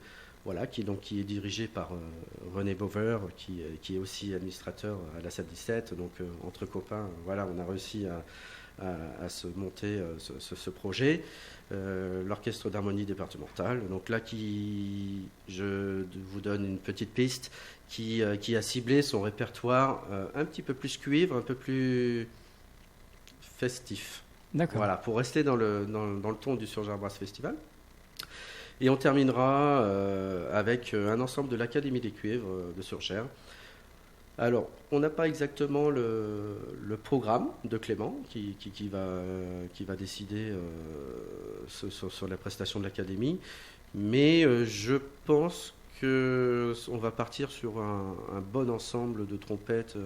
S4: Voilà, qui est dirigé par René Beauver, qui est aussi administrateur à la salle 17. Donc, entre copains, voilà, on a réussi à se monter ce projet. L'orchestre d'harmonie départementale. Donc là, je vous donne une petite piste, qui a ciblé son répertoire un petit peu plus cuivre, un peu plus festif.
S3: D'accord.
S4: Voilà, pour rester dans le ton du Surgères Brass Festival. Et on terminera avec un ensemble de l'Académie des Cuivres de Surgères. Alors, on n'a pas exactement le programme de Clément qui va décider sur la prestation de l'Académie, mais je pense qu'on va partir sur un bon ensemble de trompettes,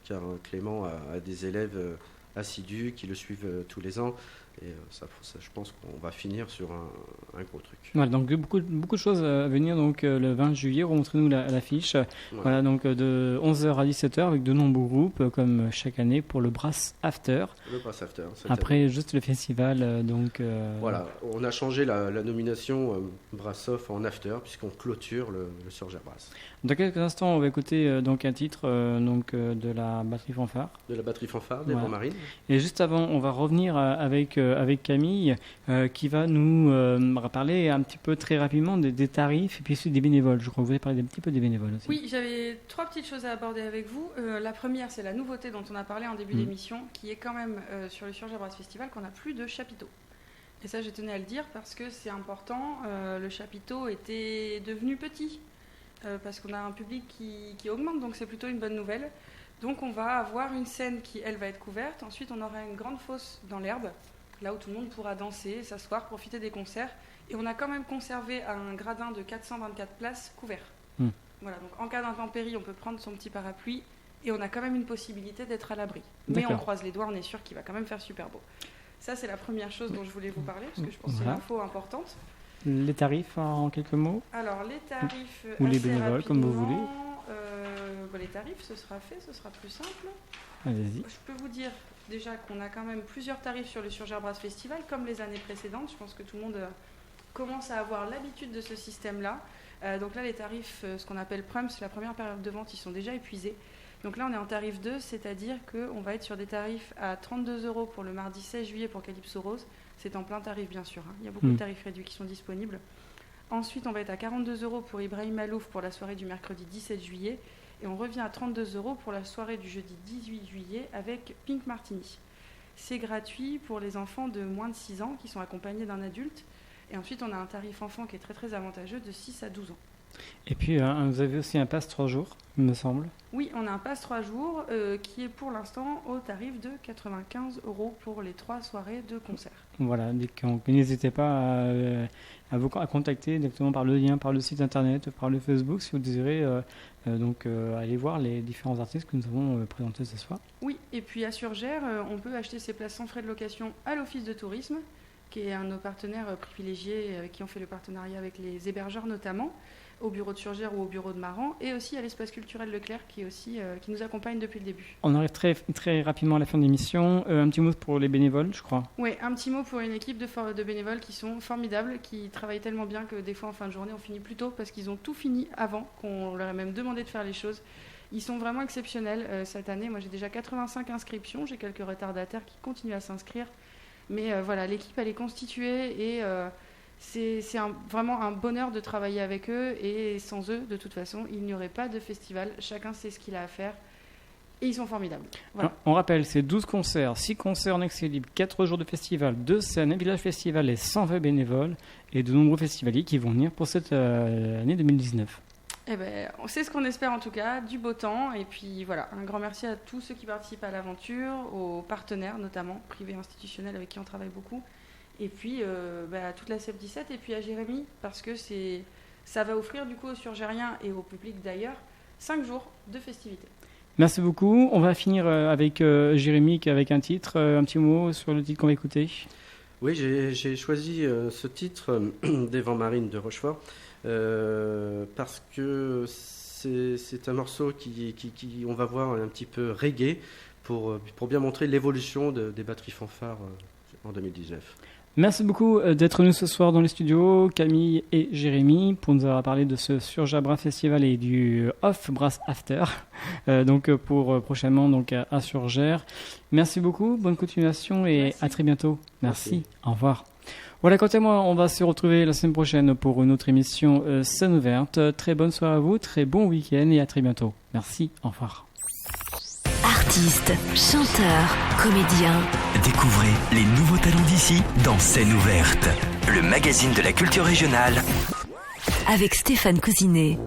S4: car Clément a des élèves assidus qui le suivent tous les ans. Et ça, je pense qu'on va finir sur un gros truc.
S3: Voilà, donc beaucoup de choses à venir. Donc le 20 juillet, remontrez-nous l'affiche. Ouais. Voilà, donc de 11h à 17h avec de nombreux groupes, comme chaque année pour le Brass After.
S4: Le Brass After.
S3: Après, juste le festival.
S4: Voilà, on a changé la nomination Brass Off en After, puisqu'on clôture le Surgères Brass.
S3: Dans quelques instants, on va écouter donc un titre de la batterie fanfare.
S4: De la batterie fanfare, des Vents Marines.
S3: Et juste avant, on va revenir avec Camille, qui va nous parler un petit peu très rapidement des tarifs et puis aussi des bénévoles. Je crois que vous allez parler un petit peu des bénévoles aussi.
S5: Oui, j'avais 3 petites choses à aborder avec vous. La première, c'est la nouveauté dont on a parlé en début d'émission, qui est quand même sur le Surgères Brass Festival qu'on n'a plus de chapiteau. Et ça, je tenais à le dire parce que c'est important. Le chapiteau était devenu petit. Parce qu'on a un public qui augmente, donc c'est plutôt une bonne nouvelle. Donc on va avoir une scène qui, elle, va être couverte. Ensuite, on aura une grande fosse dans l'herbe, là où tout le monde pourra danser, s'asseoir, profiter des concerts. Et on a quand même conservé un gradin de 424 places couvert. Voilà, donc en cas d'intempérie, on peut prendre son petit parapluie et on a quand même une possibilité d'être à l'abri. Mais on croise les doigts, on est sûr qu'il va quand même faire super beau. Ça, c'est la première chose dont je voulais vous parler, parce que je pense que c'est une info importante.
S3: Les tarifs en quelques mots?
S5: Alors les tarifs
S3: ou les bénévoles comme vous voulez.
S5: Les tarifs, ce sera fait, ce sera plus simple.
S3: Allez-y.
S5: Je peux vous dire déjà qu'on a quand même plusieurs tarifs sur le Surgères Brass Festival, comme les années précédentes. Je pense que tout le monde commence à avoir l'habitude de ce système-là. Donc là, les tarifs, ce qu'on appelle Prums, la première période de vente, ils sont déjà épuisés. Donc là, on est en tarif 2, c'est-à-dire qu'on va être sur des tarifs à 32 € pour le mardi 16 juillet pour Calypso Rose. C'est en plein tarif, bien sûr. Il y a beaucoup de tarifs réduits qui sont disponibles. Ensuite, on va être à 42 € pour Ibrahim Malouf pour la soirée du mercredi 17 juillet. Et on revient à 32 € pour la soirée du jeudi 18 juillet avec Pink Martini. C'est gratuit pour les enfants de moins de 6 ans qui sont accompagnés d'un adulte. Et ensuite, on a un tarif enfant qui est très très avantageux de 6 à 12 ans.
S3: Et puis, vous avez aussi un pass 3 jours, il me semble.
S5: Oui, on a un pass 3 jours qui est pour l'instant au tarif de 95 € pour les 3 soirées de concert.
S3: Voilà, donc n'hésitez pas à vous contacter directement par le lien, par le site internet, par le Facebook, si vous désirez aller voir les différents artistes que nous avons présentés ce soir.
S5: Oui, et puis à Surgères, on peut acheter ses places sans frais de location à l'Office de tourisme, qui est un de nos partenaires privilégiés, avec qui on fait le partenariat avec les hébergeurs notamment, au bureau de Surgères ou au bureau de Maran, et aussi à l'espace culturel Leclerc qui nous accompagne depuis le début.
S3: On arrive très, très rapidement à la fin de l'émission. Un petit mot pour les bénévoles, je crois.
S5: Oui, un petit mot pour une équipe de bénévoles qui sont formidables, qui travaillent tellement bien que des fois en fin de journée on finit plus tôt parce qu'ils ont tout fini avant, qu'on leur a même demandé de faire les choses. Ils sont vraiment exceptionnels cette année. Moi j'ai déjà 85 inscriptions, j'ai quelques retardataires qui continuent à s'inscrire. Mais voilà, l'équipe elle est constituée et c'est vraiment un bonheur de travailler avec eux, et sans eux, de toute façon, il n'y aurait pas de festival. Chacun sait ce qu'il a à faire et ils sont formidables. Voilà.
S3: On rappelle, c'est 12 concerts, 6 concerts en accès libre, 4 jours de festival, 2 scènes, un village festival et 120 bénévoles et de nombreux festivaliers qui vont venir pour cette année 2019.
S5: Eh ben, c'est ce qu'on espère en tout cas, du beau temps. Et puis voilà, un grand merci à tous ceux qui participent à l'aventure, aux partenaires notamment, privés et institutionnels avec qui on travaille beaucoup. Et puis à toute la CEP 17 et puis à Jérémy, parce que ça va offrir du coup aux Surgériens et au public d'ailleurs 5 jours de festivités.
S3: Merci beaucoup. On va finir avec Jérémy avec un titre. Un petit mot sur le titre qu'on va écouter.
S4: Oui, j'ai choisi ce titre des Vents Marines de Rochefort parce que c'est un morceau qui, on va voir, un petit peu reggae pour bien montrer l'évolution des batteries fanfares en 2019.
S3: Merci beaucoup d'être venus ce soir dans les studios, Camille et Jérémy, pour nous avoir parlé de ce Surjabra Festival et du Off Brass After, donc pour prochainement donc à Surgères. Merci beaucoup, bonne continuation et
S5: Merci.
S3: à très bientôt. Merci. Au revoir. Voilà, quant à moi, on va se retrouver la semaine prochaine pour une autre émission Scène ouverte. Très bonne soirée à vous, très bon week-end et à très bientôt. Merci, au revoir.
S1: Artistes, chanteurs, comédiens.
S2: Découvrez les nouveaux talents d'ici dans Scène ouverte, le magazine de la culture régionale.
S1: Avec Stéphane Cousinet.